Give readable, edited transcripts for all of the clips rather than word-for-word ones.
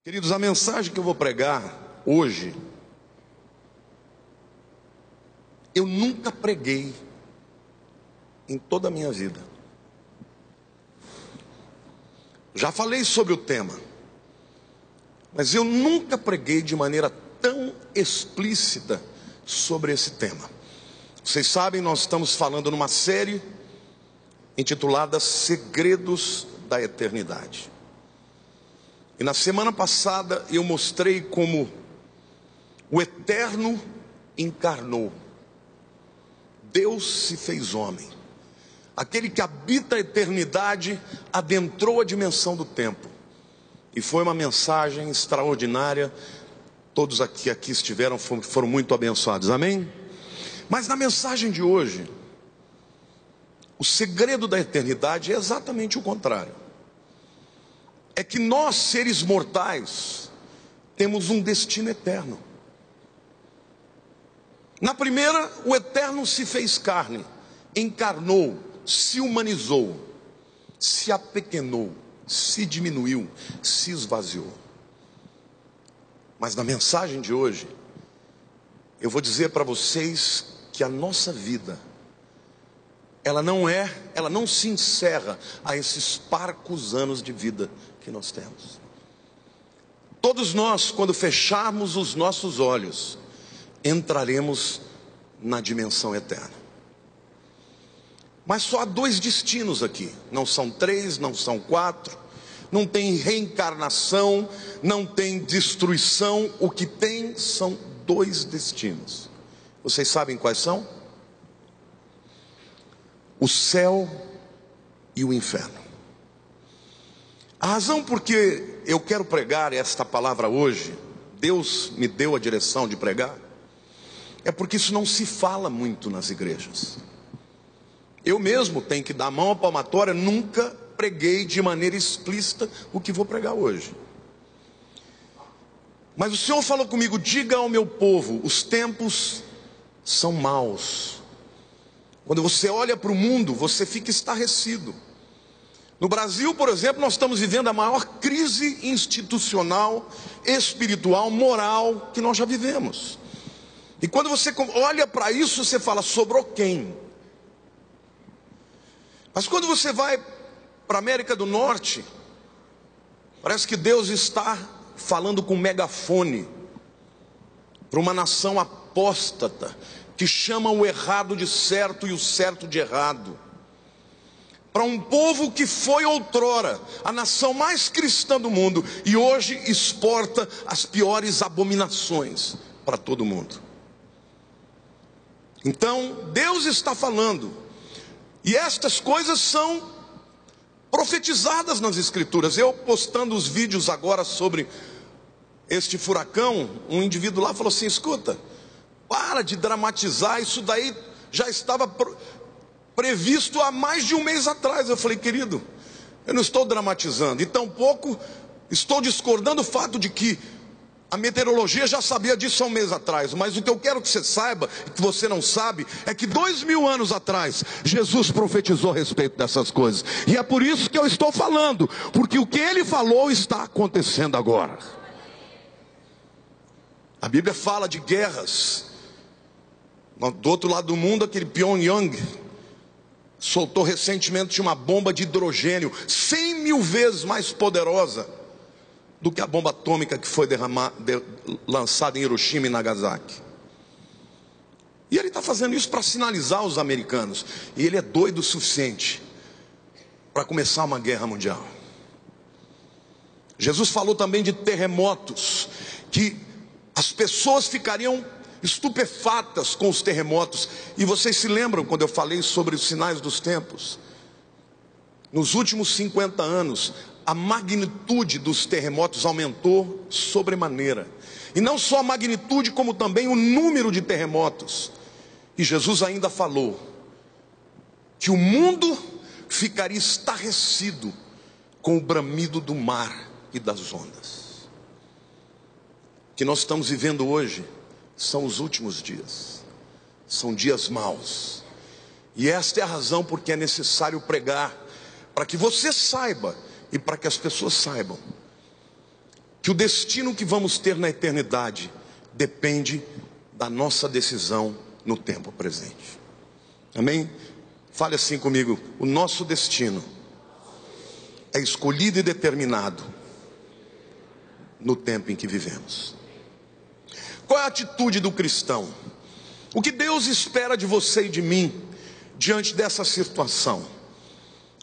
Queridos, a mensagem que eu vou pregar hoje, eu nunca preguei em toda a minha vida. Já falei sobre o tema, mas eu nunca preguei de maneira tão explícita sobre esse tema. Vocês sabem, nós estamos falando numa série intitulada Segredos da Eternidade. E na semana passada eu mostrei como o Eterno encarnou. Deus se fez homem. Aquele que habita a eternidade adentrou a dimensão do tempo. E foi uma mensagem extraordinária. Todos aqui estiveram, foram muito abençoados. Amém? Mas na mensagem de hoje, o segredo da eternidade é exatamente o contrário. É que nós, seres mortais, temos um destino eterno. Na primeira, o Eterno se fez carne, encarnou, se humanizou, se apequenou, se diminuiu, se esvaziou. Mas na mensagem de hoje, eu vou dizer para vocês que a nossa vida, ela não se encerra a esses parcos anos de vida que nós temos. Todos nós, quando fecharmos os nossos olhos, entraremos na dimensão eterna. Mas só há dois destinos aqui, não são três, não são quatro, não tem reencarnação, não tem destruição, o que tem são dois destinos. Vocês sabem quais são? O céu e o inferno. A razão por que eu quero pregar esta palavra hoje, Deus me deu a direção de pregar, é porque isso não se fala muito nas igrejas. Eu mesmo tenho que dar a mão à palmatória, nunca preguei de maneira explícita o que vou pregar hoje. Mas o Senhor falou comigo: diga ao meu povo, os tempos são maus. Quando você olha para o mundo, você fica estarrecido. No Brasil, por exemplo, nós estamos vivendo a maior crise institucional, espiritual, moral que nós já vivemos. E quando você olha para isso, você fala: sobrou quem? Mas quando você vai para a América do Norte, parece que Deus está falando com megafone para uma nação apóstata, que chama o errado de certo e o certo de errado. Para um povo que foi outrora a nação mais cristã do mundo e hoje exporta as piores abominações para todo mundo. Então Deus está falando, e estas coisas são profetizadas nas escrituras. Eu postando os vídeos agora sobre este furacão, um indivíduo lá falou assim: escuta, para de dramatizar, isso daí já estava previsto há mais de um mês atrás. Eu falei: querido, eu não estou dramatizando, e tampouco estou discordando do fato de que a meteorologia já sabia disso há um mês atrás. Mas o que eu quero que você saiba, que você não sabe, é que 2000 anos atrás Jesus profetizou a respeito dessas coisas. E é por isso que eu estou falando, porque o que ele falou está acontecendo agora. A Bíblia fala de guerras. Do outro lado do mundo, aquele Pyongyang soltou recentemente uma bomba de hidrogênio 100 mil vezes mais poderosa do que a bomba atômica que foi lançada em Hiroshima e Nagasaki. E ele está fazendo isso para sinalizar aos americanos. E ele é doido o suficiente para começar uma guerra mundial. Jesus falou também de terremotos, que as pessoas ficariam estupefatas com os terremotos. E vocês se lembram quando eu falei sobre os sinais dos tempos? Nos últimos 50 anos, a magnitude dos terremotos aumentou sobremaneira. E não só a magnitude, como também o número de terremotos. E Jesus ainda falou que o mundo ficaria estarrecido com o bramido do mar e das ondas. O que nós estamos vivendo hoje são os últimos dias. São dias maus. E esta é a razão porque é necessário pregar, para que você saiba e para que as pessoas saibam que o destino que vamos ter na eternidade depende da nossa decisão no tempo presente. Amém? Fale assim comigo: o nosso destino é escolhido e determinado no tempo em que vivemos. Qual é a atitude do cristão? O que Deus espera de você e de mim diante dessa situação?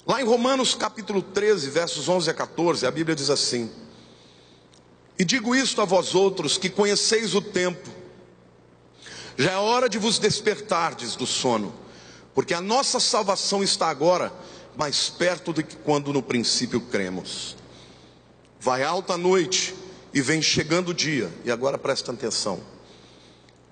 Lá em Romanos capítulo 13, versos 11 a 14, a Bíblia diz assim: e digo isto a vós outros que conheceis o tempo, já é hora de vos despertardes do sono, porque a nossa salvação está agora mais perto do que quando no princípio cremos. Vai alta a noite e vem chegando o dia. E agora presta atenção: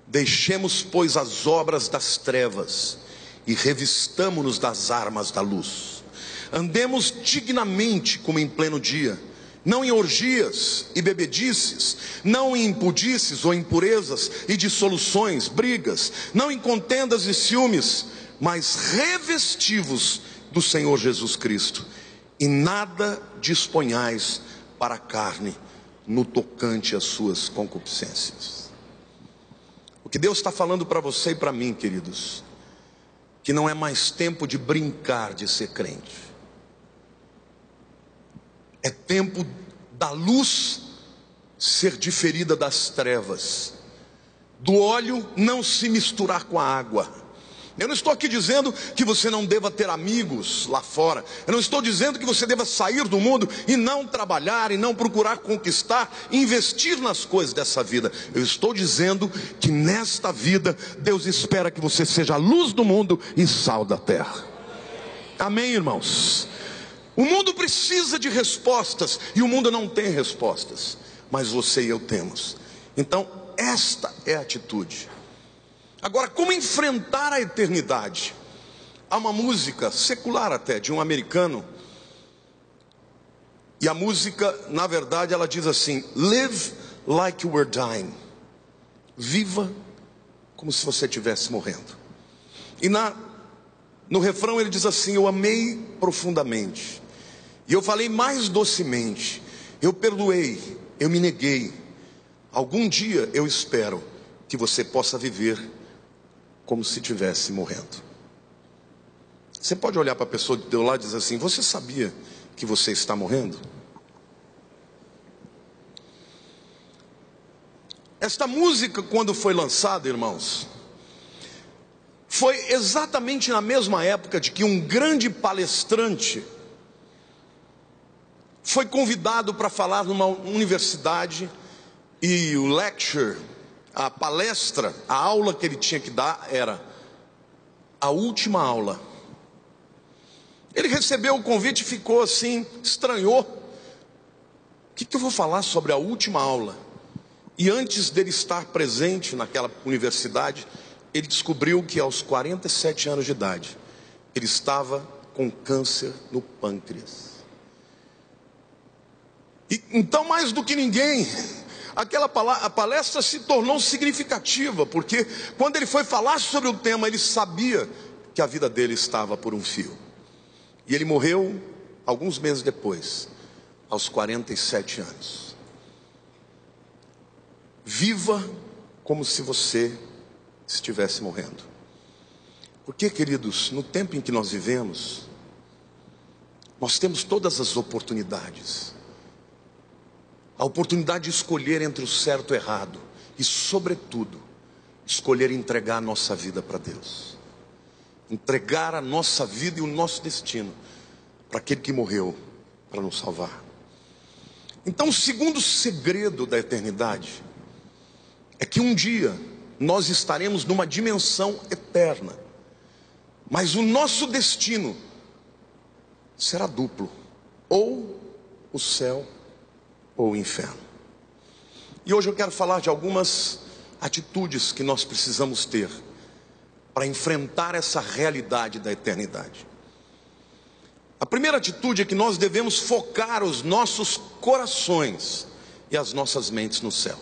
deixemos, pois, as obras das trevas e revistamo-nos das armas da luz. Andemos dignamente como em pleno dia, não em orgias e bebedices, não em impudices ou impurezas e dissoluções, brigas, não em contendas e ciúmes, mas revestivos do Senhor Jesus Cristo, e nada disponhais para a carne no tocante às suas concupiscências. O que Deus está falando para você e para mim, queridos, que não é mais tempo de brincar de ser crente. É tempo da luz ser diferida das trevas, do óleo não se misturar com a água. Eu não estou aqui dizendo que você não deva ter amigos lá fora. Eu não estou dizendo que você deva sair do mundo e não trabalhar, e não procurar conquistar, investir nas coisas dessa vida. Eu estou dizendo que nesta vida Deus espera que você seja a luz do mundo e sal da terra. Amém, irmãos? O mundo precisa de respostas e o mundo não tem respostas, mas você e eu temos. Então esta é a atitude. Agora, como enfrentar a eternidade? Há uma música secular até, de um americano, e a música, na verdade, ela diz assim: live like you were dying. Viva como se você estivesse morrendo. E no refrão ele diz assim: eu amei profundamente, e eu falei mais docemente, eu perdoei, eu me neguei. Algum dia eu espero que você possa viver como se estivesse morrendo. Você pode olhar para a pessoa do teu lado e dizer assim: você sabia que você está morrendo? Esta música, quando foi lançada, irmãos, foi exatamente na mesma época de que um grande palestrante foi convidado para falar numa universidade, e o lecture, a palestra, a aula que ele tinha que dar era a última aula. Ele recebeu o convite e ficou assim, estranhou. O que eu vou falar sobre a última aula? E antes dele estar presente naquela universidade, ele descobriu que aos 47 anos de idade, ele estava com câncer no pâncreas. E então, mais do que ninguém, a palestra se tornou significativa, porque quando ele foi falar sobre o tema, ele sabia que a vida dele estava por um fio. E ele morreu alguns meses depois, aos 47 anos. Viva como se você estivesse morrendo. Porque, queridos, no tempo em que nós vivemos, nós temos todas as oportunidades. A oportunidade de escolher entre o certo e o errado. E, sobretudo, escolher entregar a nossa vida para Deus. Entregar a nossa vida e o nosso destino para aquele que morreu para nos salvar. Então, o segundo segredo da eternidade é que um dia nós estaremos numa dimensão eterna. Mas o nosso destino será duplo. Ou o céu ou o inferno. E hoje eu quero falar de algumas atitudes que nós precisamos ter para enfrentar essa realidade da eternidade. A primeira atitude é que nós devemos focar os nossos corações e as nossas mentes no céu.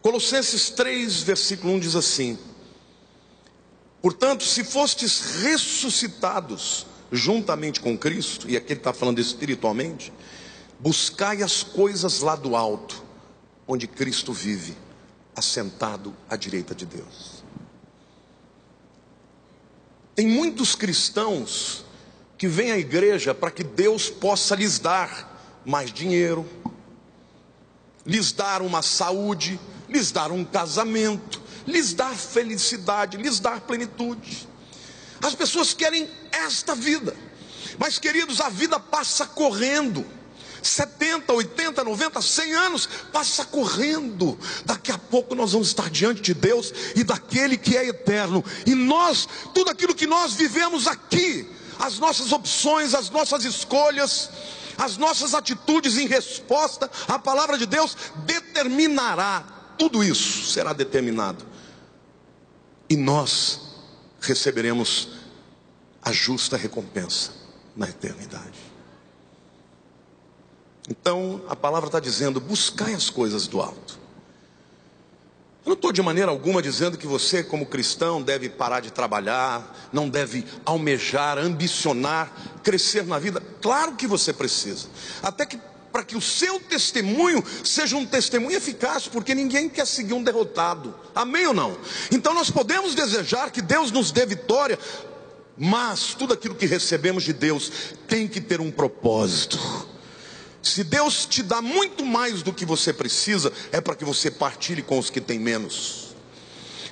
Colossenses 3, versículo 1 diz assim: portanto, se fostes ressuscitados juntamente com Cristo, e aqui ele está falando espiritualmente, buscai as coisas lá do alto, onde Cristo vive, assentado à direita de Deus. Tem muitos cristãos que vêm à igreja para que Deus possa lhes dar mais dinheiro, lhes dar uma saúde, lhes dar um casamento, lhes dar felicidade, lhes dar plenitude. As pessoas querem esta vida, mas queridos, a vida passa correndo. 70, 80, 90, 100 anos passa correndo. Daqui a pouco nós vamos estar diante de Deus e daquele que é eterno. E nós, tudo aquilo que nós vivemos aqui, as nossas opções, as nossas escolhas, as nossas atitudes em resposta à palavra de Deus, determinará, tudo isso será determinado. E nós receberemos a justa recompensa na eternidade. Então a palavra está dizendo: buscai as coisas do alto. Eu não estou de maneira alguma dizendo que você, como cristão, deve parar de trabalhar, não deve almejar, ambicionar, crescer na vida. Claro que você precisa, até que para que o seu testemunho seja um testemunho eficaz, porque ninguém quer seguir um derrotado, amém ou não? Então nós podemos desejar que Deus nos dê vitória, mas tudo aquilo que recebemos de Deus tem que ter um propósito. Se Deus te dá muito mais do que você precisa, é para que você partilhe com os que têm menos.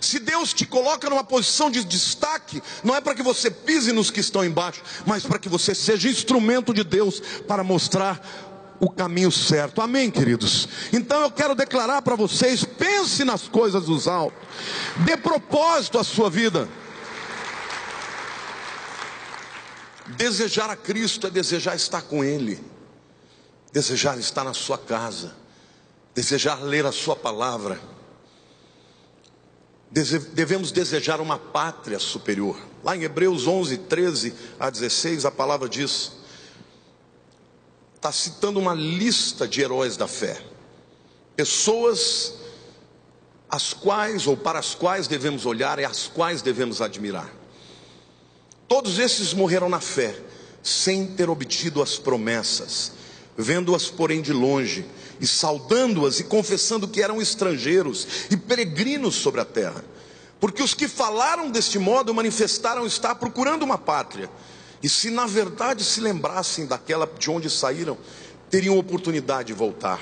Se Deus te coloca numa posição de destaque, não é para que você pise nos que estão embaixo, mas para que você seja instrumento de Deus para mostrar o caminho certo. Amém, queridos? Então eu quero declarar para vocês: pense nas coisas dos altos, dê propósito à sua vida. Desejar a Cristo é desejar estar com Ele, desejar estar na sua casa, desejar ler a sua palavra. Devemos desejar uma pátria superior. Lá em Hebreus 11, 13 a 16, a palavra diz, está citando uma lista de heróis da fé, pessoas as quais, ou para as quais devemos olhar e as quais devemos admirar. Todos esses morreram na fé, sem ter obtido as promessas, vendo-as porém de longe, e saudando-as e confessando que eram estrangeiros e peregrinos sobre a terra. Porque os que falaram deste modo manifestaram estar procurando uma pátria, e se na verdade se lembrassem daquela de onde saíram, teriam oportunidade de voltar.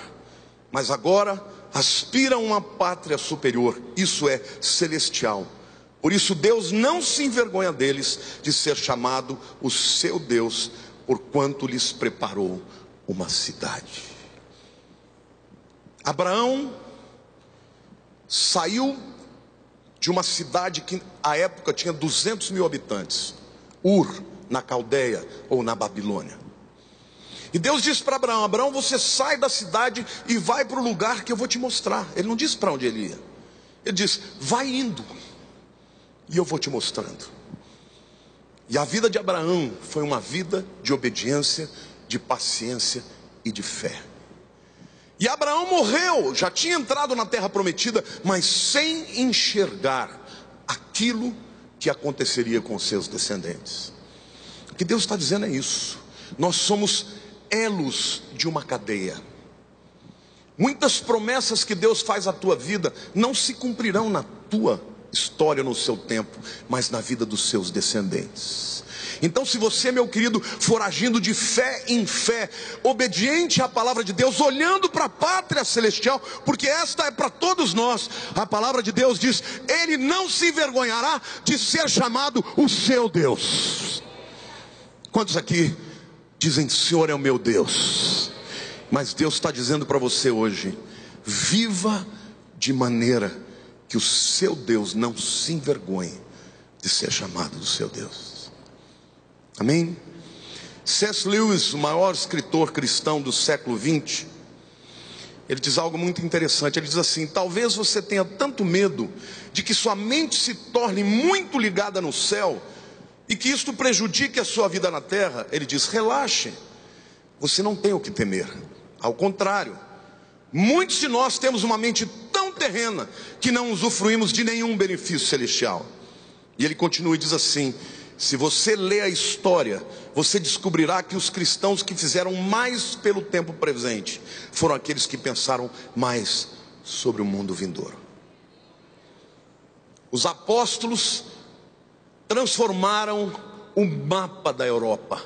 Mas agora aspiram a uma pátria superior, isso é, celestial. Por isso Deus não se envergonha deles de ser chamado o seu Deus, porquanto lhes preparou uma cidade. Abraão saiu de uma cidade que à época tinha 200 mil habitantes, Ur, na Caldeia ou na Babilônia. E Deus disse para Abraão: Abraão, você sai da cidade e vai para o lugar que eu vou te mostrar. Ele não disse para onde ele ia, ele disse: vai indo e eu vou te mostrando. E a vida de Abraão foi uma vida de obediência, de paciência e de fé. E Abraão morreu, já tinha entrado na terra prometida, mas sem enxergar aquilo que aconteceria com seus descendentes. O que Deus está dizendo é isso: nós somos elos de uma cadeia. Muitas promessas que Deus faz à tua vida não se cumprirão na tua história, no seu tempo, mas na vida dos seus descendentes. Então, se você, meu querido, for agindo de fé em fé, obediente à palavra de Deus, olhando para a pátria celestial, porque esta é para todos nós, a palavra de Deus diz: Ele não se envergonhará de ser chamado o seu Deus. Quantos aqui dizem: Senhor é o meu Deus? Mas Deus está dizendo para você hoje: viva de maneira que o seu Deus não se envergonhe de ser chamado do seu Deus. Amém? C.S. Lewis, o maior escritor cristão do século 20, ele diz algo muito interessante. Ele diz assim: talvez você tenha tanto medo de que sua mente se torne muito ligada no céu e que isto prejudique a sua vida na terra. Ele diz: relaxe, você não tem o que temer. Ao contrário, muitos de nós temos uma mente tão terrena que não usufruímos de nenhum benefício celestial. E ele continua e diz assim: Se você ler a história, você descobrirá que os cristãos que fizeram mais pelo tempo presente foram aqueles que pensaram mais sobre o mundo vindouro. Os apóstolos transformaram o mapa da Europa.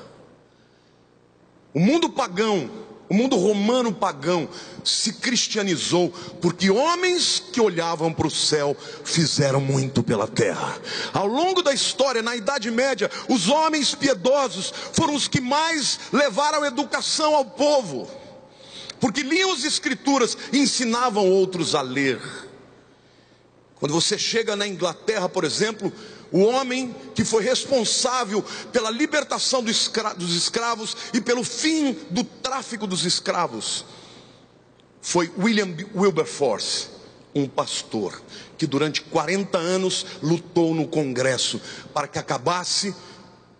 O mundo pagão, o mundo romano pagão se cristianizou, porque homens que olhavam para o céu fizeram muito pela terra. Ao longo da história, na Idade Média, os homens piedosos foram os que mais levaram educação ao povo, porque liam as escrituras e ensinavam outros a ler. Quando você chega na Inglaterra, por exemplo, o homem que foi responsável pela libertação dos escravos e pelo fim do tráfico dos escravos foi William Wilberforce, um pastor que durante 40 anos lutou no Congresso para que acabasse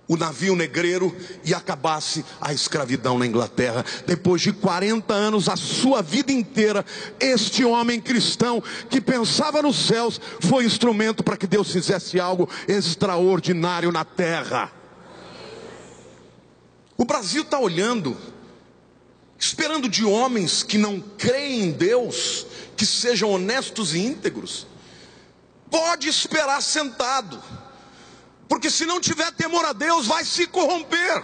o navio negreiro e acabasse a escravidão na Inglaterra. Depois de 40 anos, a sua vida inteira, este homem cristão que pensava nos céus foi instrumento para que Deus fizesse algo extraordinário na terra. O Brasil está olhando, esperando de homens que não creem em Deus, que sejam honestos e íntegros. Pode esperar sentado, porque se não tiver temor a Deus, vai se corromper.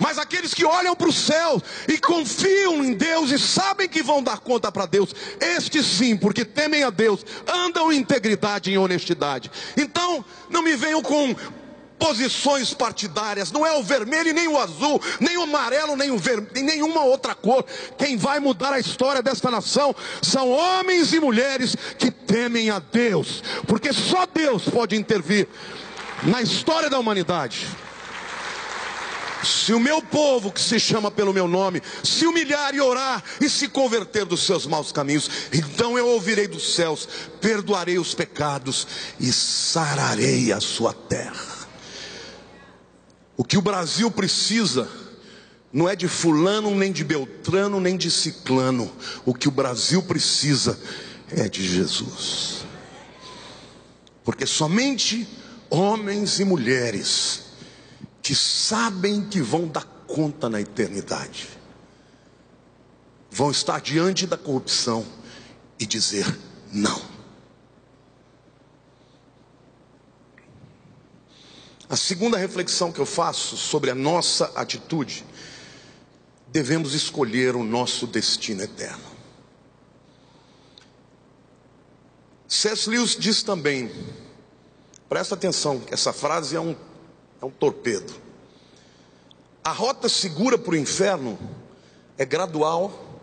Mas aqueles que olham para o céu e confiam em Deus e sabem que vão dar conta para Deus, estes sim, porque temem a Deus, andam em integridade e em honestidade. Então, não me venham com posições partidárias. Não é o vermelho e nem o azul, nem o amarelo, nem nenhuma outra cor. Quem vai mudar a história desta nação são homens e mulheres que temem a Deus, porque só Deus pode intervir na história da humanidade. Se o meu povo, que se chama pelo meu nome, se humilhar e orar e se converter dos seus maus caminhos, então eu ouvirei dos céus, perdoarei os pecados e sararei a sua terra. O que o Brasil precisa não é de fulano, nem de beltrano, nem de ciclano. O que o Brasil precisa é de Jesus. Porque somente homens e mulheres que sabem que vão dar conta na eternidade vão estar diante da corrupção e dizer não. A segunda reflexão que eu faço sobre a nossa atitude: devemos escolher o nosso destino eterno. C.S. Lewis diz também, presta atenção, que essa frase é um torpedo. A rota segura para o inferno é gradual,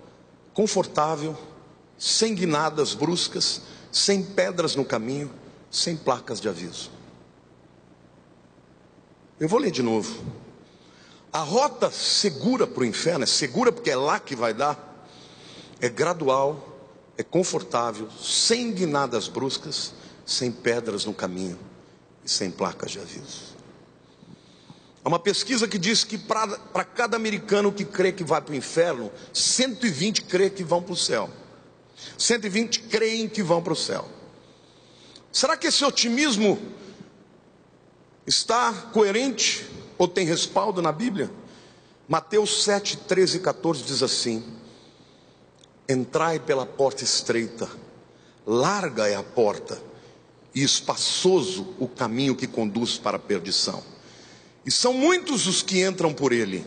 confortável, sem guinadas bruscas, sem pedras no caminho, sem placas de aviso. Eu vou ler de novo. A rota segura para o inferno, é segura porque é lá que vai dar, é gradual, é confortável, sem guinadas bruscas, sem pedras no caminho e sem placas de aviso. Há uma pesquisa que diz que para cada americano que crê que vai para o inferno, 120 crê que vão para o céu. 120 creem que vão para o céu. Será que esse otimismo está coerente ou tem respaldo na Bíblia? Mateus 7, 13 e 14 diz assim: entrai pela porta estreita, larga é a porta e espaçoso o caminho que conduz para a perdição, e são muitos os que entram por ele,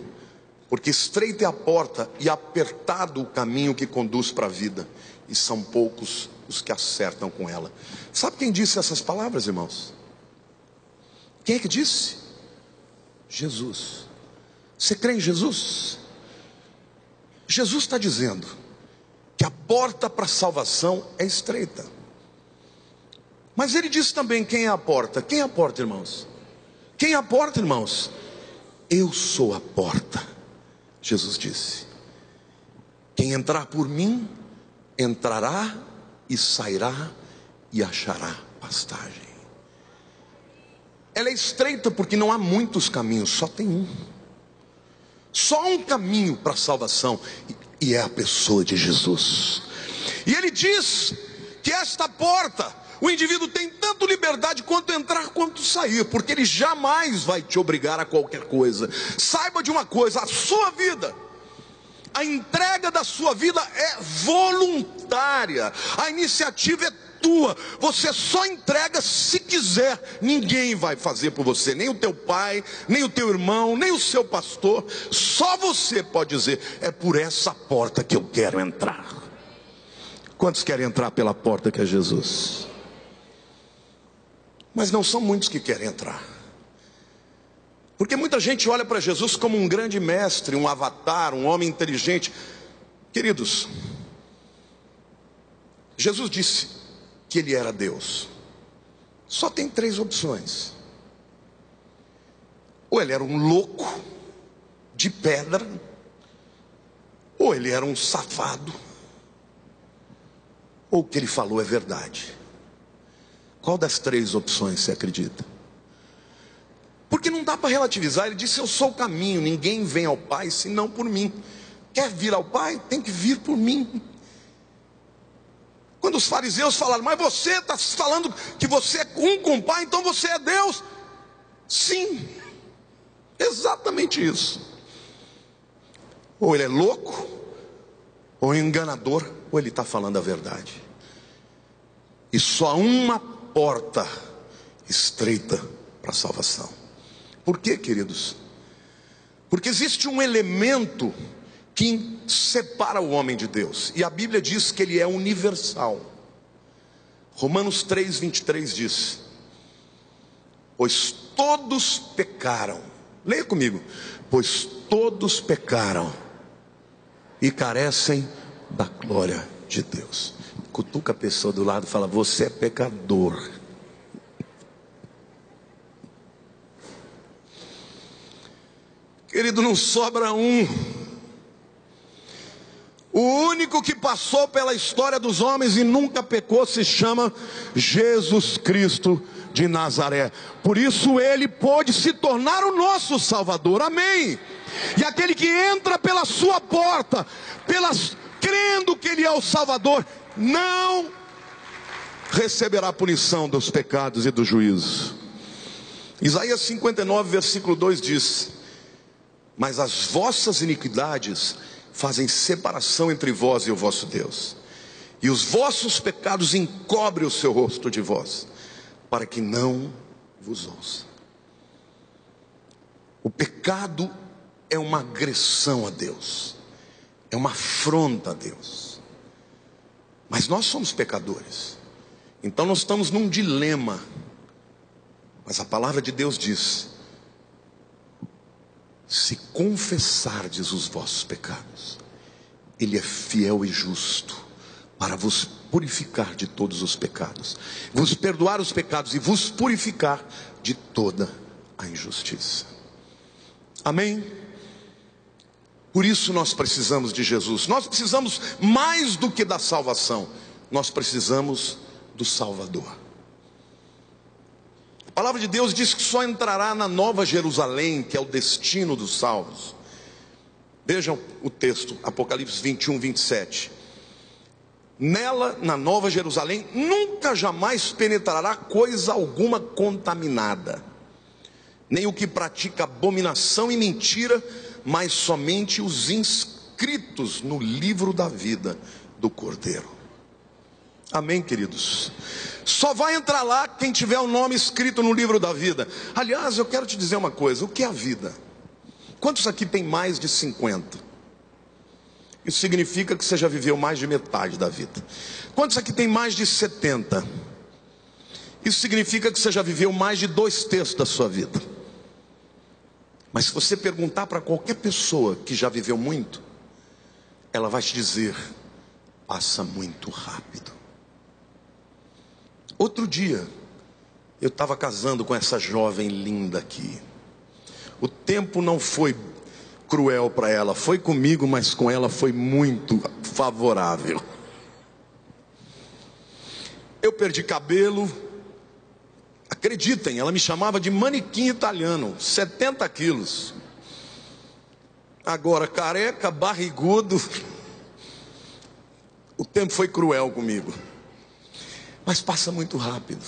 porque estreita é a porta e apertado o caminho que conduz para a vida, e são poucos os que acertam com ela. Sabe quem disse essas palavras, irmãos? Quem é que disse? Jesus. Você crê em Jesus? Jesus está dizendo que a porta para a salvação é estreita. Mas ele disse também quem é a porta. Quem é a porta, irmãos? Quem é a porta, irmãos? Eu sou a porta, Jesus disse. Quem entrar por mim, entrará e sairá e achará pastagem. Ela é estreita porque não há muitos caminhos, só tem um. Só um caminho para a salvação, e é a pessoa de Jesus. E ele diz que esta porta O indivíduo tem tanto liberdade quanto entrar quanto sair, porque ele jamais vai te obrigar a qualquer coisa. Saiba de uma coisa: a sua vida, a entrega da sua vida é voluntária, a iniciativa é tua, você só entrega se quiser. Ninguém vai fazer por você, nem o teu pai, nem o teu irmão, nem o seu pastor. Só você pode dizer: é por essa porta que eu quero entrar. Quantos querem entrar pela porta que é Jesus? Mas não são muitos que querem entrar, porque muita gente olha para Jesus como um grande mestre, um avatar, um homem inteligente. Queridos, Jesus disse que ele era Deus. Só tem 3 opções: ou ele era um louco de pedra, ou ele era um safado, ou o que ele falou é verdade. Qual das 3 opções você acredita? Porque não dá para relativizar. Ele disse: eu sou o caminho, ninguém vem ao Pai senão por mim. Quer vir ao Pai? Tem que vir por mim. Quando os fariseus falaram: mas você está falando que você é um com o Pai, então você é Deus. Sim, exatamente isso. Ou ele é louco, ou enganador, ou ele está falando a verdade. E só há uma porta estreita para a salvação. Por quê, queridos? Porque existe um elemento que separa o homem de Deus, e a Bíblia diz que ele é universal. Romanos 3:23 diz: pois todos pecaram. Leia comigo: pois todos pecaram e carecem da glória de Deus. Cutuca a pessoa do lado e fala: você é pecador. Querido, não sobra um. O único que passou pela história dos homens e nunca pecou se chama Jesus Cristo de Nazaré. Por isso ele pôde se tornar o nosso Salvador. Amém. E aquele que entra pela sua porta, crendo que ele é o Salvador, não receberá a punição dos pecados e do juízo. Isaías 59, versículo 2 diz: mas as vossas iniquidades fazem separação entre vós e o vosso Deus, e os vossos pecados encobrem o seu rosto de vós, para que não vos ouça. O pecado é uma agressão a Deus, é uma afronta a Deus. Mas nós somos pecadores, então nós estamos num dilema. Mas a palavra de Deus diz: se confessardes os vossos pecados, Ele é fiel e justo para vos purificar de todos os pecados, vos perdoar os pecados e vos purificar de toda a injustiça. Amém? Por isso nós precisamos de Jesus. Nós precisamos mais do que da salvação, nós precisamos do Salvador. A palavra de Deus diz que só entrará na Nova Jerusalém, que é o destino dos salvos. Vejam o texto, Apocalipse 21:27. Nela, na Nova Jerusalém, nunca jamais penetrará coisa alguma contaminada, nem o que pratica abominação e mentira, mas somente os inscritos no livro da vida do Cordeiro. Amém, queridos? Só vai entrar lá quem tiver o nome escrito no livro da vida. Aliás, eu quero te dizer uma coisa: o que é a vida? Quantos aqui tem mais de 50? Isso significa que você já viveu mais de metade da vida. Quantos aqui tem mais de 70? Isso significa que você já viveu mais de 2/3 da sua vida. Mas se você perguntar para qualquer pessoa que já viveu muito, ela vai te dizer: passa muito rápido. Outro dia, eu estava casando com essa jovem linda aqui. O tempo não foi cruel para ela, foi comigo, mas com ela foi muito favorável. Eu perdi cabelo. Acreditem, ela me chamava de manequim italiano, 70 quilos. Agora careca, barrigudo. O tempo foi cruel comigo. mas passa muito rápido.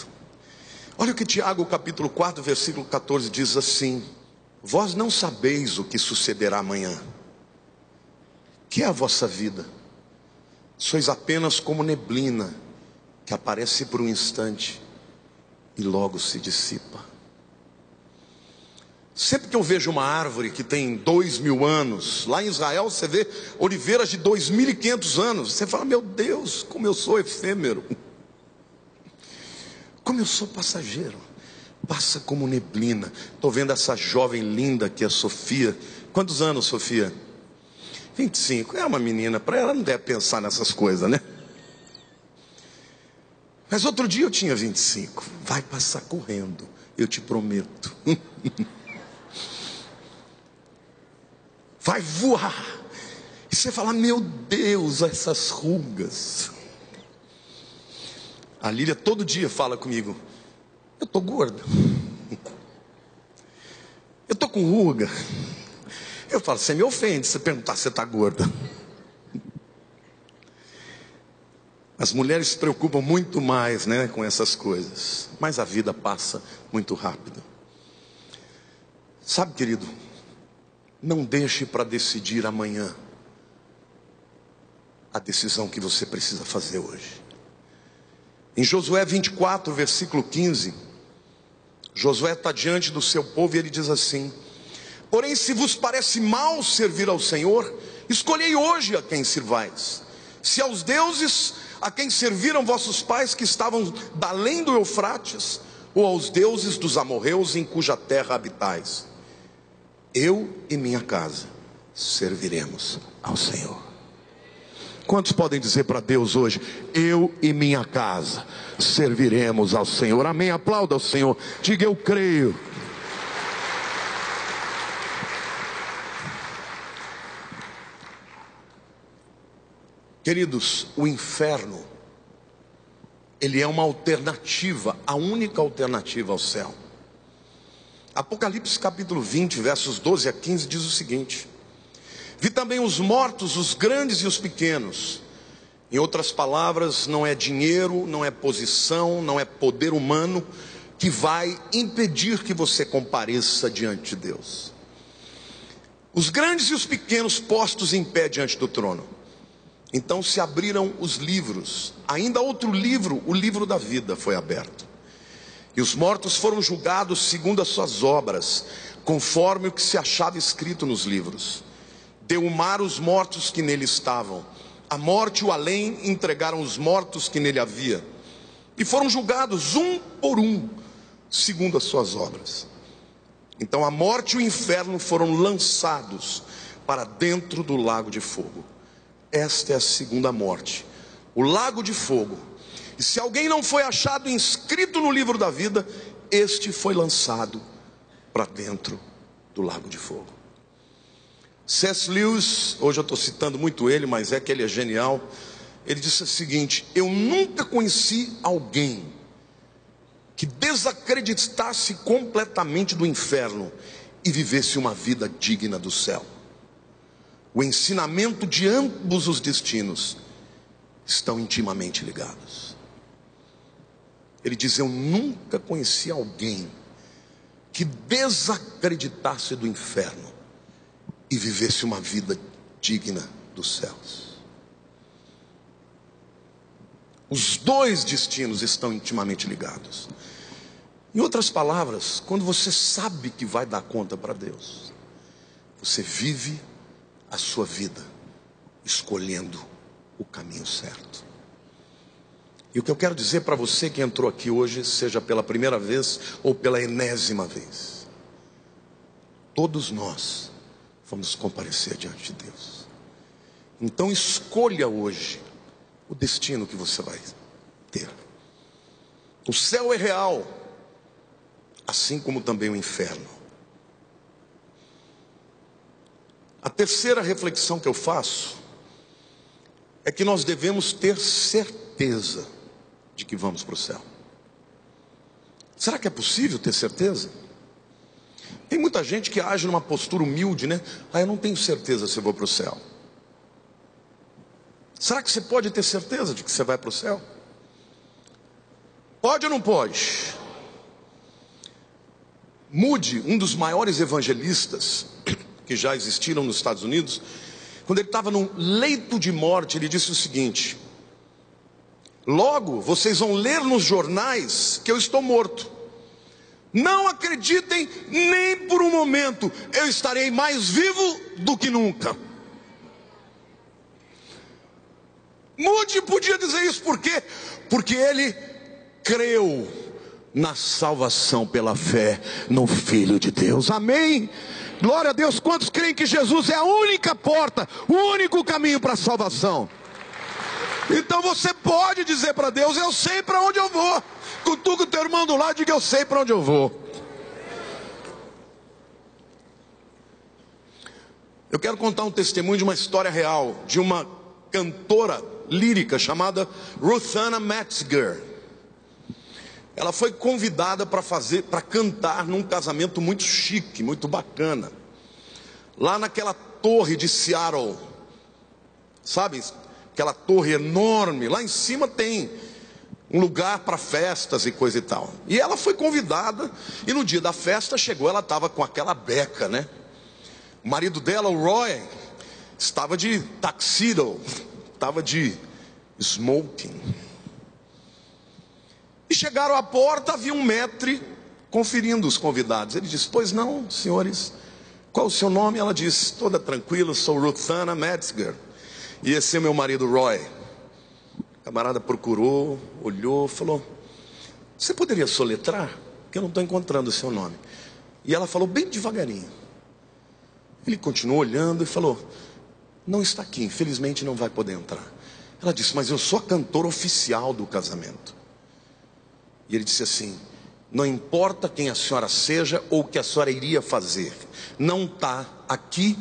Olha o que Tiago capítulo 4, versículo 14 diz assim: vós não sabeis o que sucederá amanhã. Que é a vossa vida? Sois apenas como neblina, que aparece por um instante e logo se dissipa. Sempre que eu vejo uma árvore que tem 2000 anos, lá em Israel você vê oliveiras de 2500 anos, você fala: meu Deus, como eu sou efêmero, como eu sou passageiro, passa como neblina. Estou vendo essa jovem linda que é a Sofia. Quantos anos, Sofia? 25, é uma menina, para ela não deve pensar nessas coisas, né? Mas outro dia eu tinha 25, vai passar correndo, eu te prometo. Vai voar. E você fala: meu Deus, essas rugas. A Lília todo dia fala comigo: eu estou gorda, eu estou com ruga. Eu falo: você me ofende se você perguntar se você está gorda. As mulheres se preocupam muito mais, né, com essas coisas. Mas a vida passa muito rápido. Sabe, querido, não deixe para decidir amanhã a decisão que você precisa fazer hoje. Em Josué 24, versículo 15, Josué está diante do seu povo e ele diz assim: porém, se vos parece mal servir ao Senhor, escolhei hoje a quem sirvais. Se aos deuses a quem serviram vossos pais que estavam da além do Eufrates, ou aos deuses dos amorreus em cuja terra habitais. Eu e minha casa serviremos ao Senhor. Quantos podem dizer para Deus hoje: eu e minha casa serviremos ao Senhor? Amém, aplauda ao Senhor, diga: eu creio. Queridos, o inferno, ele é uma alternativa, a única alternativa ao céu. Apocalipse capítulo 20, versos 12 a 15 diz o seguinte: vi também os mortos, os grandes e os pequenos. Em outras palavras, não é dinheiro, não é posição, não é poder humano que vai impedir que você compareça diante de Deus. Os grandes e os pequenos postos em pé diante do trono. Então se abriram os livros, ainda outro livro, o livro da vida foi aberto. E os mortos foram julgados segundo as suas obras, conforme o que se achava escrito nos livros. Deu o mar os mortos que nele estavam, a morte e o além entregaram os mortos que nele havia, e foram julgados um por um, segundo as suas obras. Então a morte e o inferno foram lançados para dentro do lago de fogo. Esta é a segunda morte, o lago de fogo. E se alguém não foi achado inscrito no livro da vida, este foi lançado para dentro do lago de fogo. C.S. Lewis, hoje eu estou citando muito ele, mas é que ele é genial. Ele disse o seguinte: eu nunca conheci alguém que desacreditasse completamente do inferno e vivesse uma vida digna do céu. O ensinamento de ambos os destinos estão intimamente ligados. Ele diz: eu nunca conheci alguém que desacreditasse do inferno e vivesse uma vida digna dos céus. Os dois destinos estão intimamente ligados. Em outras palavras, quando você sabe que vai dar conta para Deus, você vive a sua vida escolhendo o caminho certo. E o que eu quero dizer para você que entrou aqui hoje, seja pela primeira vez ou pela enésima vez, todos nós vamos comparecer diante de Deus. Então escolha hoje o destino que você vai ter. O céu é real, assim como também o inferno. A terceira reflexão que eu faço é que nós devemos ter certeza de que vamos para o céu. Será que é possível ter certeza? Tem muita gente que age numa postura humilde, né? Eu não tenho certeza se eu vou para o céu. Será que você pode ter certeza de que você vai para o céu? Pode ou não pode? Moody, um dos maiores evangelistas que já existiram nos Estados Unidos, quando ele estava num leito de morte, ele disse o seguinte: logo vocês vão ler nos jornais que eu estou morto. Não acreditem nem por um momento, eu estarei mais vivo do que nunca. Moody podia dizer isso por quê? Porque ele creu na salvação pela fé no Filho de Deus. Amém? Glória a Deus. Quantos creem que Jesus é a única porta, o único caminho para a salvação? Então você pode dizer para Deus: eu sei para onde eu vou. Cutuca o teu irmão do lado e diga: eu sei para onde eu vou. Eu quero contar um testemunho de uma história real, de uma cantora lírica chamada Ruthanna Metzger. Ela foi convidada para cantar num casamento muito chique, muito bacana, lá naquela torre de Seattle, sabe? Aquela torre enorme, lá em cima tem um lugar para festas e coisa e tal. E ela foi convidada, e no dia da festa chegou, ela estava com aquela beca, né? O marido dela, o Roy, estava de tuxedo, estava de smoking. E chegaram à porta, havia um maître conferindo os convidados. Ele disse: pois não, senhores, qual o seu nome? Ela disse, toda tranquila: sou Ruthanna Metzger, e esse é meu marido Roy. O camarada procurou, olhou, falou: você poderia soletrar? Porque eu não estou encontrando o seu nome. E ela falou bem devagarinho. Ele continuou olhando e falou: não está aqui, infelizmente não vai poder entrar. Ela disse: mas eu sou a cantora oficial do casamento. E ele disse assim: não importa quem a senhora seja ou o que a senhora iria fazer, não está aqui,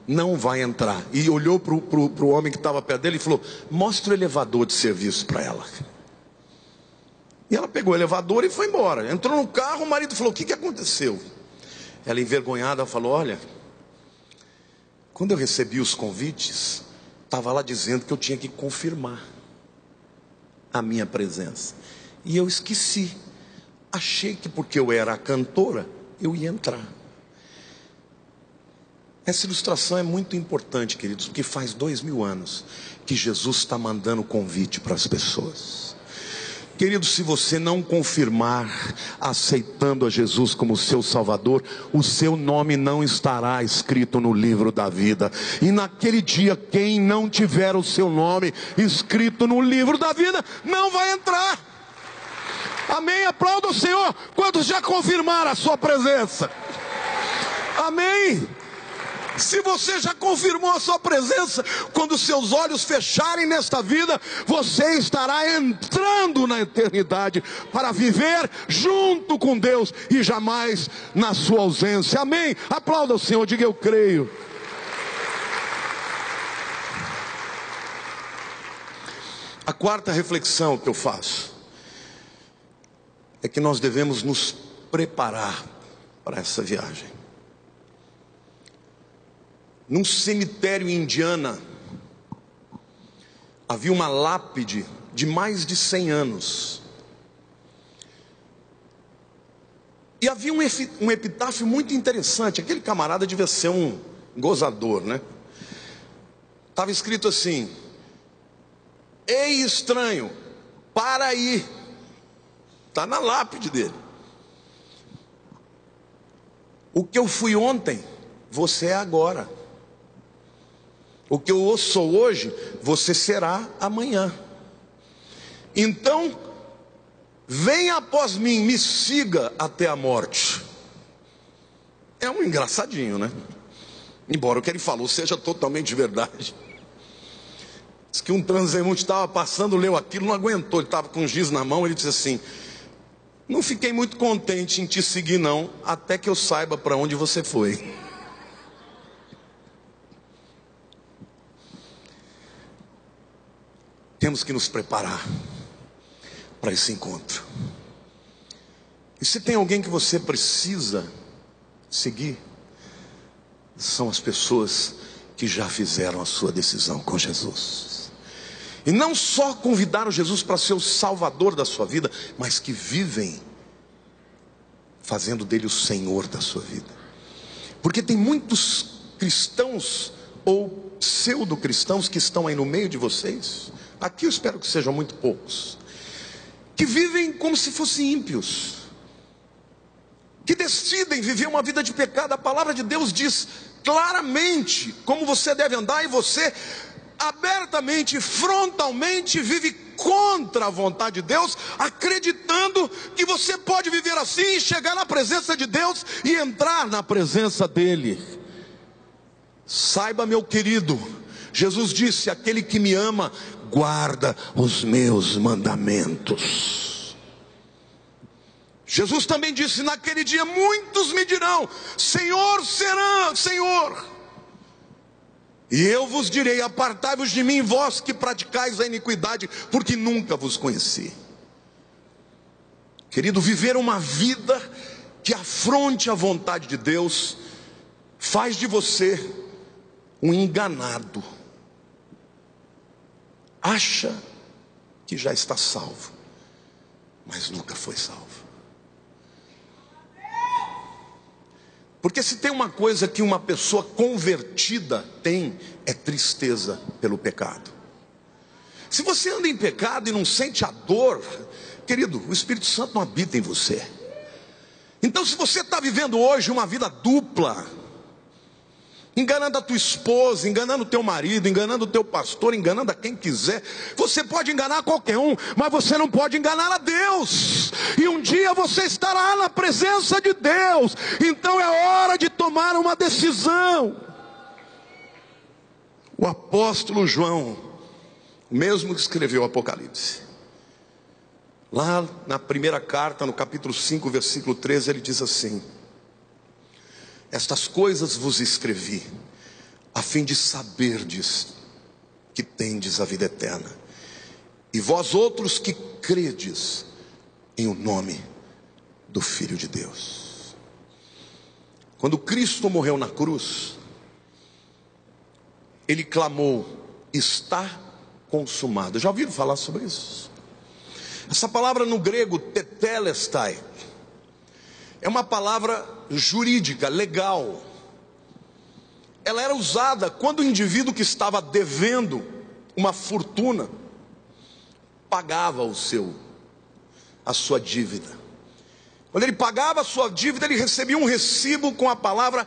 não vai entrar. E olhou para o homem que estava perto dele e falou: mostra o elevador de serviço para ela. E ela pegou o elevador e foi embora. Entrou no carro, o marido falou: o que aconteceu? Ela, envergonhada, falou: olha, quando eu recebi os convites, estava lá dizendo que eu tinha que confirmar a minha presença, e eu esqueci. Achei que porque eu era a cantora, eu ia entrar. Essa ilustração é muito importante, queridos, porque faz 2000 anos que Jesus está mandando convite para as pessoas. Querido, se você não confirmar, aceitando a Jesus como seu Salvador, o seu nome não estará escrito no livro da vida. E naquele dia, quem não tiver o seu nome escrito no livro da vida, não vai entrar. Amém? Aplauda o Senhor quando já confirmar a sua presença. Amém? Se você já confirmou a sua presença, quando seus olhos fecharem nesta vida, você estará entrando na eternidade para viver junto com Deus e jamais na sua ausência. Amém? Aplauda o Senhor, diga: eu creio. A quarta reflexão que eu faço é que nós devemos nos preparar para essa viagem. Num cemitério em Indiana, havia uma lápide de mais de 100 anos. E havia um epitáfio muito interessante. Aquele camarada devia ser um gozador, né? Estava escrito assim: ei, estranho, para aí. Está na lápide dele. O que eu fui ontem, você é agora. O que eu sou hoje, você será amanhã. Então, venha após mim, me siga até a morte. É um engraçadinho, né? Embora o que ele falou seja totalmente verdade. Diz que um transeunte estava passando, leu aquilo, não aguentou. Ele estava com um giz na mão, ele disse assim: não fiquei muito contente em te seguir não, até que eu saiba para onde você foi. Temos que nos preparar para esse encontro. E se tem alguém que você precisa seguir, são as pessoas que já fizeram a sua decisão com Jesus. E não só convidaram Jesus para ser o salvador da sua vida, mas que vivem fazendo dele o Senhor da sua vida. Porque tem muitos cristãos ou pseudo-cristãos que estão aí no meio de vocês, aqui eu espero que sejam muito poucos, que vivem como se fossem ímpios, que decidem viver uma vida de pecado. A palavra de Deus diz claramente como você deve andar, e você abertamente, frontalmente vive contra a vontade de Deus, acreditando que você pode viver assim e chegar na presença de Deus e entrar na presença dele. Saiba, meu querido, Jesus disse: aquele que me ama guarda os meus mandamentos. Jesus também disse: naquele dia muitos me dirão: Senhor, Senhor. E eu vos direi: apartai-vos de mim, vós que praticais a iniquidade, porque nunca vos conheci. Querido, viver uma vida que afronte a vontade de Deus faz de você um enganado. Acha que já está salvo, mas nunca foi salvo. Porque se tem uma coisa que uma pessoa convertida tem, é tristeza pelo pecado. Se você anda em pecado e não sente a dor, querido, o Espírito Santo não habita em você. Então, se você está vivendo hoje uma vida dupla, enganando a tua esposa, enganando o teu marido, enganando o teu pastor, enganando a quem quiser. Você pode enganar qualquer um, mas você não pode enganar a Deus. E um dia você estará na presença de Deus. Então é hora de tomar uma decisão. O apóstolo João, o mesmo que escreveu o Apocalipse, lá na primeira carta, no capítulo 5, versículo 13, ele diz assim: estas coisas vos escrevi, a fim de saberdes que tendes a vida eterna, e vós outros que credes em o nome do Filho de Deus. Quando Cristo morreu na cruz, ele clamou: está consumado. Já ouviram falar sobre isso? Essa palavra no grego, tetelestai, é uma palavra jurídica, legal. Ela era usada quando o indivíduo que estava devendo uma fortuna pagava a sua dívida. Quando ele pagava a sua dívida, ele recebia um recibo com a palavra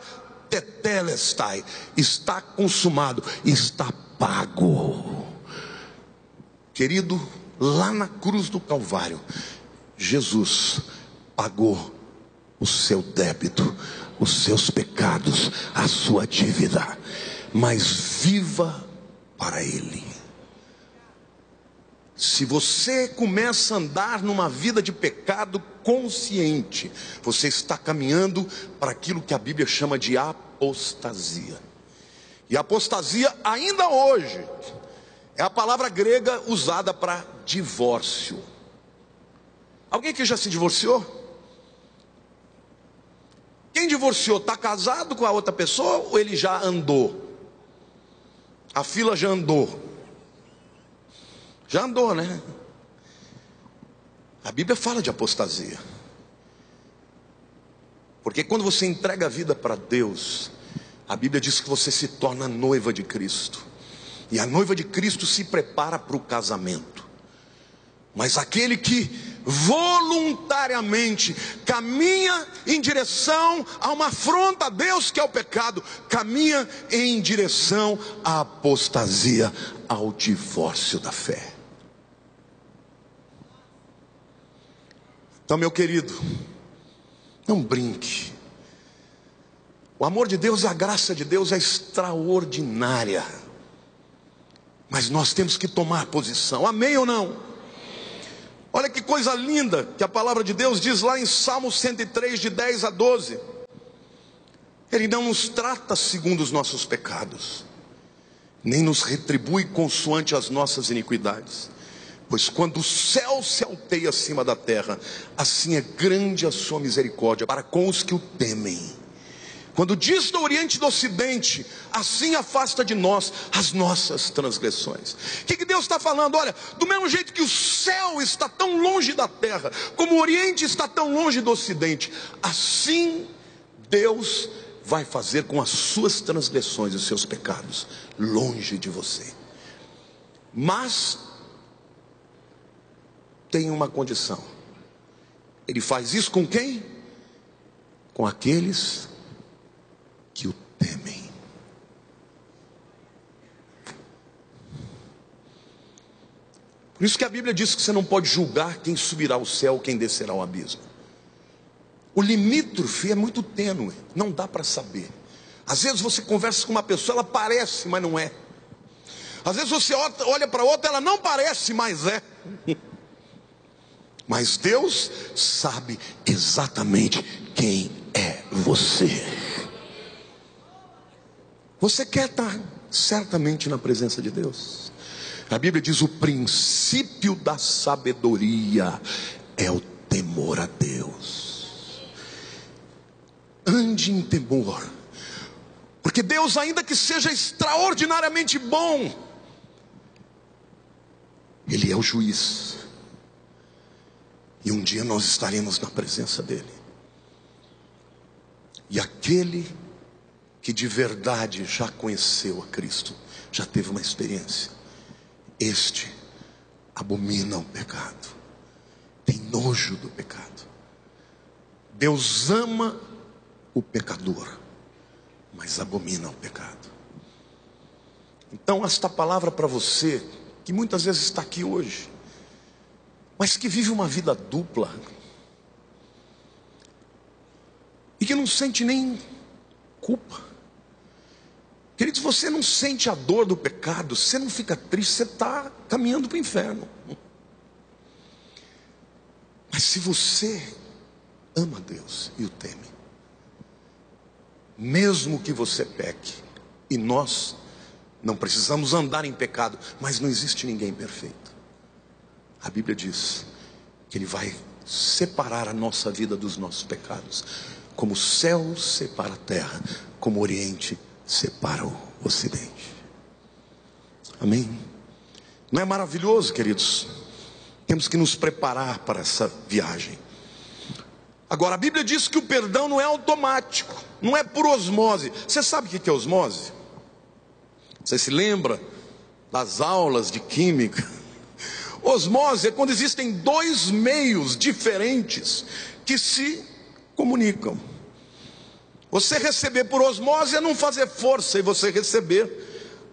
tetelestai, está consumado, está pago. Querido, lá na cruz do Calvário, Jesus pagou o seu débito, os seus pecados, a sua dívida. Mas viva para Ele. Se você começa a andar numa vida de pecado consciente, você está caminhando para aquilo que a Bíblia chama de apostasia. E apostasia, ainda hoje, é a palavra grega usada para divórcio. Alguém que já se divorciou? Quem divorciou, está casado com a outra pessoa ou ele já andou? A fila já andou. Já andou, né? A Bíblia fala de apostasia. Porque quando você entrega a vida para Deus, a Bíblia diz que você se torna noiva de Cristo. E a noiva de Cristo se prepara para o casamento. Mas aquele que voluntariamente caminha em direção a uma afronta a Deus, que é o pecado, caminha em direção à apostasia, ao divórcio da fé. Então, meu querido, não brinque. O amor de Deus e a graça de Deus é extraordinária, mas nós temos que tomar posição. Amém ou não? Olha que coisa linda que a palavra de Deus diz lá em Salmo 103, de 10 a 12. Ele não nos trata segundo os nossos pecados, nem nos retribui consoante as nossas iniquidades. Pois quando o céu se alteia acima da terra, assim é grande a sua misericórdia para com os que o temem. Quando dista o Oriente do Ocidente, assim afasta de nós as nossas transgressões. O que Deus está falando? Olha, do mesmo jeito que o céu está tão longe da terra, como o Oriente está tão longe do Ocidente, assim Deus vai fazer com as suas transgressões e os seus pecados, longe de você. Mas tem uma condição. Ele faz isso com quem? Com aqueles que o temem. Por isso que a Bíblia diz que você não pode julgar quem subirá ao céu, quem descerá ao abismo. O limítrofe é muito tênue, não dá para saber. Às vezes você conversa com uma pessoa, ela parece, mas não é. Às vezes você olha para outra, ela não parece, mas é. Mas Deus sabe exatamente quem é você. Você quer estar certamente na presença de Deus. A Bíblia diz: o princípio da sabedoria é o temor a Deus. Ande em temor, porque Deus, ainda que seja extraordinariamente bom, Ele é o juiz. E um dia nós estaremos na presença dEle. E aquele que de verdade já conheceu a Cristo, já teve uma experiência, este abomina o pecado, tem nojo do pecado. Deus ama o pecador, mas abomina o pecado. Então esta palavra para você, que muitas vezes está aqui hoje, mas que vive uma vida dupla, e que não sente nem culpa. Queridos, você não sente a dor do pecado, você não fica triste, você está caminhando para o inferno. Mas se você ama Deus e o teme, mesmo que você peque, e nós não precisamos andar em pecado, mas não existe ninguém perfeito. A Bíblia diz que Ele vai separar a nossa vida dos nossos pecados, como o céu separa a terra, como o Oriente separa o Ocidente. Amém? Não é maravilhoso, queridos? Temos que nos preparar para essa viagem. Agora, a Bíblia diz que o perdão não é automático, não é por osmose. Você sabe o que é osmose? Você se lembra das aulas de química? Osmose é quando existem dois meios diferentes que se comunicam. Você receber por osmose é não fazer força e você receber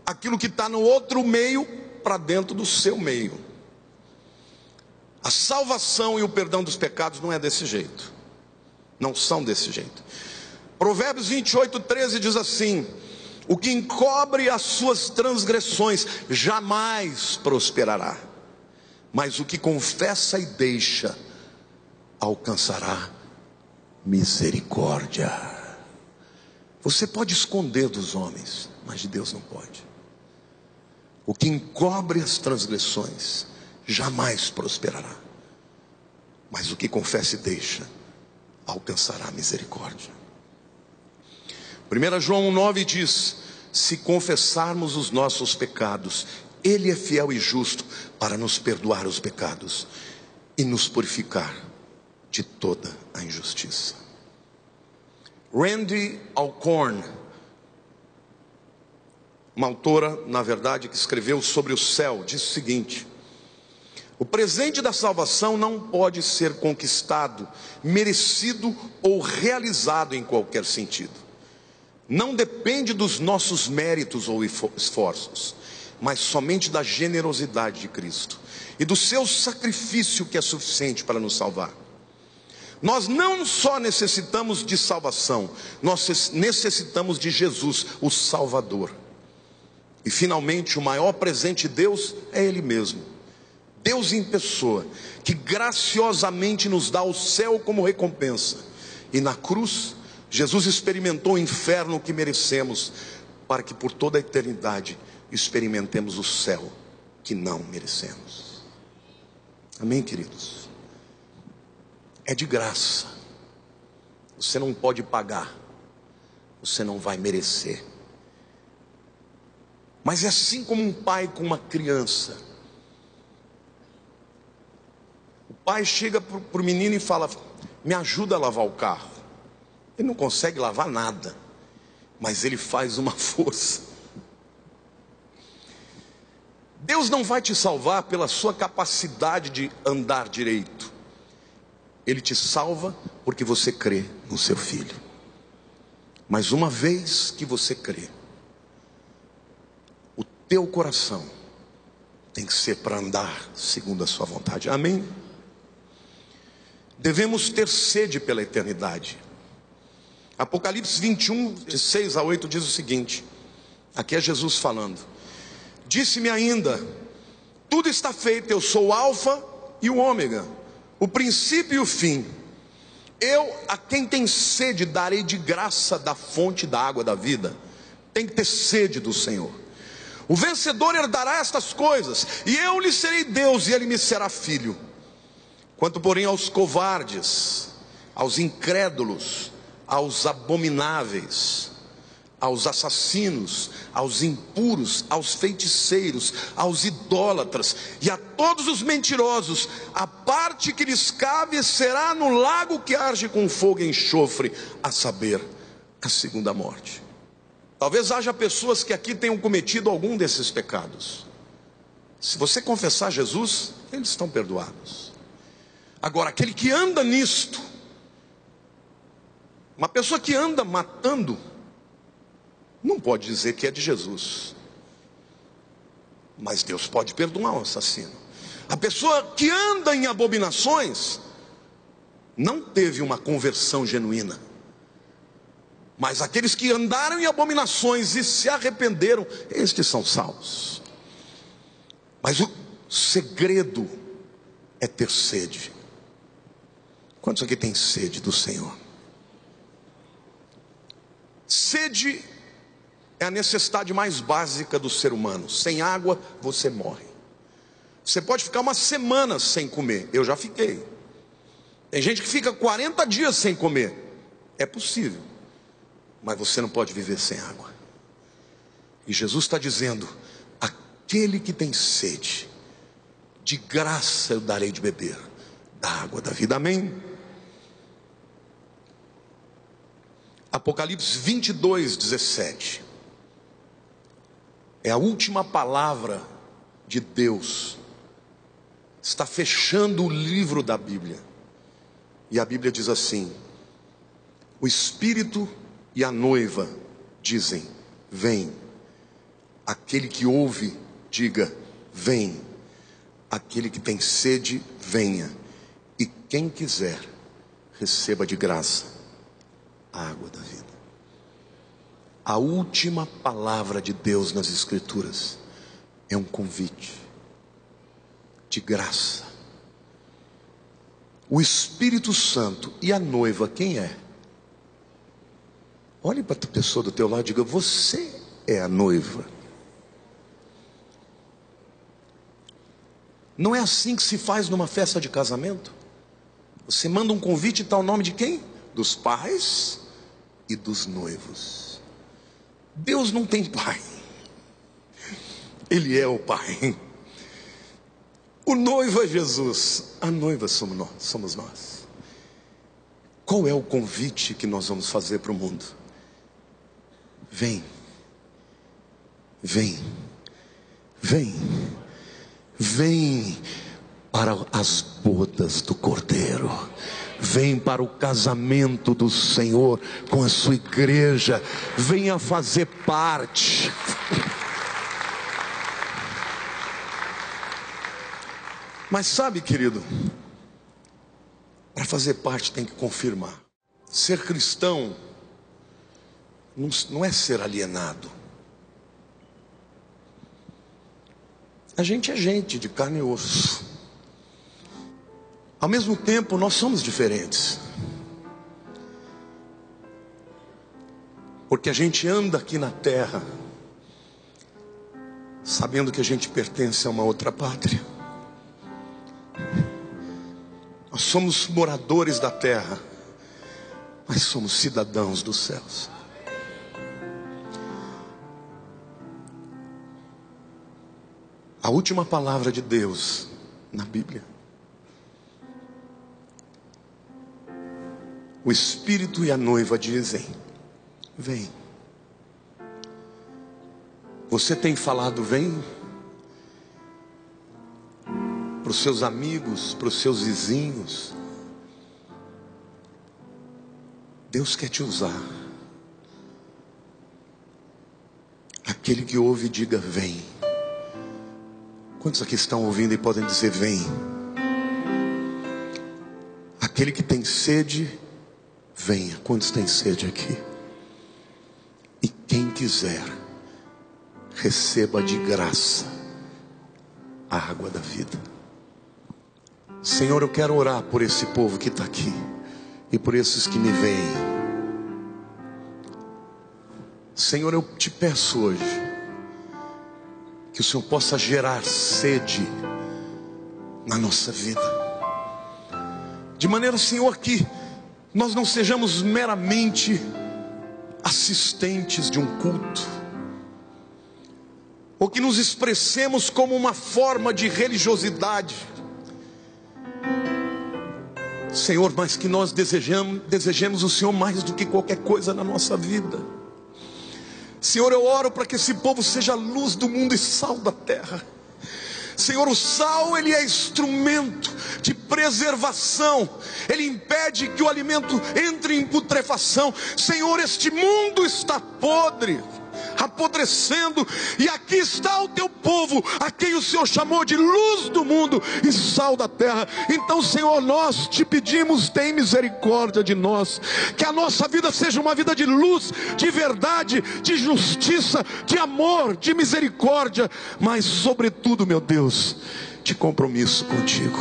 aquilo que está no outro meio para dentro do seu meio. A salvação e o perdão dos pecados não é desse jeito. Não são desse jeito. Provérbios 28:13 diz assim: o que encobre as suas transgressões jamais prosperará, mas o que confessa e deixa alcançará misericórdia. Você pode esconder dos homens, mas de Deus não pode. O que encobre as transgressões jamais prosperará, mas o que confessa e deixa alcançará misericórdia. 1 João 1,9 diz: se confessarmos os nossos pecados, Ele é fiel e justo para nos perdoar os pecados e nos purificar de toda a injustiça. Randy Alcorn, uma autora, na verdade, que escreveu sobre o céu, diz o seguinte: o presente da salvação não pode ser conquistado, merecido ou realizado em qualquer sentido. Não depende dos nossos méritos ou esforços, mas somente da generosidade de Cristo e do seu sacrifício, que é suficiente para nos salvar. Nós não só necessitamos de salvação, nós necessitamos de Jesus, o Salvador. E finalmente, o maior presente de Deus é Ele mesmo, Deus em pessoa, que graciosamente nos dá o céu como recompensa. E na cruz, Jesus experimentou o inferno que merecemos, para que por toda a eternidade experimentemos o céu que não merecemos. Amém, queridos? É de graça, você não pode pagar, você não vai merecer. Mas é assim como um pai com uma criança. O pai chega para o menino e fala: me ajuda a lavar o carro. Ele não consegue lavar nada, mas ele faz uma força. Deus não vai te salvar pela sua capacidade de andar direito. Ele te salva porque você crê no seu filho. Mas uma vez que você crê, o teu coração tem que ser para andar segundo a sua vontade. Amém? Devemos ter sede pela eternidade. Apocalipse 21, de 6 a 8 diz o seguinte. Aqui é Jesus falando: disse-me ainda, tudo está feito, eu sou o alfa e o ômega, o princípio e o fim. Eu, a quem tem sede, darei de graça da fonte da água da vida. Tem que ter sede do Senhor. O vencedor herdará estas coisas, e eu lhe serei Deus, e ele me será filho. Quanto porém aos covardes, aos incrédulos, aos abomináveis, aos assassinos, aos impuros, aos feiticeiros, aos idólatras e a todos os mentirosos, a parte que lhes cabe será no lago que arde com fogo e enxofre, a saber, a segunda morte. Talvez haja pessoas que aqui tenham cometido algum desses pecados. Se você confessar Jesus, eles estão perdoados. Agora, aquele que anda nisto, uma pessoa que anda matando, não pode dizer que é de Jesus. Mas Deus pode perdoar um assassino. A pessoa que anda em abominações não teve uma conversão genuína. Mas aqueles que andaram em abominações e se arrependeram, estes são salvos. Mas o segredo é ter sede. Quantos aqui têm sede do Senhor? Sede é a necessidade mais básica do ser humano. Sem água você morre. Você pode ficar uma semana sem comer. Eu já fiquei. Tem gente que fica 40 dias sem comer. É possível. Mas você não pode viver sem água. E Jesus está dizendo: aquele que tem sede, de graça eu darei de beber da água da vida. Amém? Apocalipse 22, 17. É a última palavra de Deus. Está fechando o livro da Bíblia. E a Bíblia diz assim: o Espírito e a noiva dizem: vem. Aquele que ouve, diga: vem. Aquele que tem sede, venha. E quem quiser, receba de graça a água da vida. A última palavra de Deus nas Escrituras é um convite de graça. O Espírito Santo e a noiva, quem é? Olhe para a pessoa do teu lado e diga: você é a noiva. Não é assim que se faz numa festa de casamento? Você manda um convite e está o nome de quem? Dos pais e dos noivos. Deus não tem pai. Ele é o pai. O noivo é Jesus. A noiva somos nós. Qual é o convite que nós vamos fazer para o mundo? Vem. Vem. Vem. Vem para as bodas do Cordeiro. Vem para o casamento do Senhor com a sua igreja. Venha fazer parte. Mas sabe, querido, para fazer parte tem que confirmar. Ser cristão não é ser alienado. A gente é gente de carne e osso. Ao mesmo tempo, nós somos diferentes. Porque a gente anda aqui na terra sabendo que a gente pertence a uma outra pátria. Nós somos moradores da terra, mas somos cidadãos dos céus. A última palavra de Deus na Bíblia. O Espírito e a noiva dizem: vem. Você tem falado vem para os seus amigos, para os seus vizinhos. Deus quer te usar. Aquele que ouve, diga vem. Quantos aqui estão ouvindo e podem dizer vem? Aquele que tem sede, venha. Quantos têm sede aqui? E quem quiser, receba de graça a água da vida. Senhor, eu quero orar por esse povo que está aqui e por esses que me veem. Senhor, eu te peço hoje que o Senhor possa gerar sede na nossa vida, de maneira, Senhor, que nós não sejamos meramente assistentes de um culto, ou que nos expressemos como uma forma de religiosidade, Senhor, mas que nós desejemos o Senhor mais do que qualquer coisa na nossa vida. Senhor, eu oro para que esse povo seja a luz do mundo e sal da terra. Senhor, o sal, ele é instrumento de preservação. Ele impede que o alimento entre em putrefação. Senhor, este mundo está podre, apodrecendo, e aqui está o teu povo, a quem o Senhor chamou de luz do mundo e sal da terra. Então, Senhor, nós te pedimos, tem misericórdia de nós, que a nossa vida seja uma vida de luz, de verdade, de justiça, de amor, de misericórdia, mas sobretudo, meu Deus, de compromisso contigo.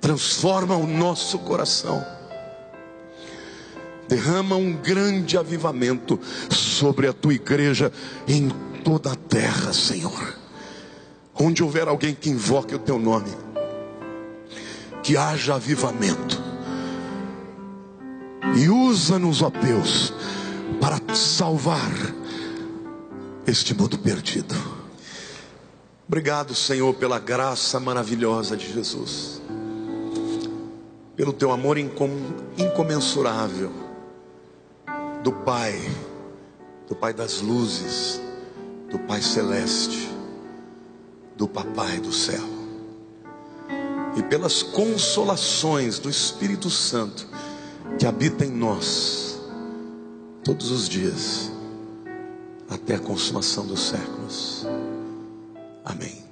Transforma o nosso coração. Derrama um grande avivamento sobre a tua igreja em toda a terra, Senhor. Onde houver alguém que invoque o teu nome, que haja avivamento. E usa-nos, ó Deus, para salvar este mundo perdido. Obrigado, Senhor, pela graça maravilhosa de Jesus, pelo teu amor incomensurável, do Pai das luzes, do Pai celeste, do Papai do céu, e pelas consolações do Espírito Santo que habita em nós todos os dias até a consumação dos séculos. Amém.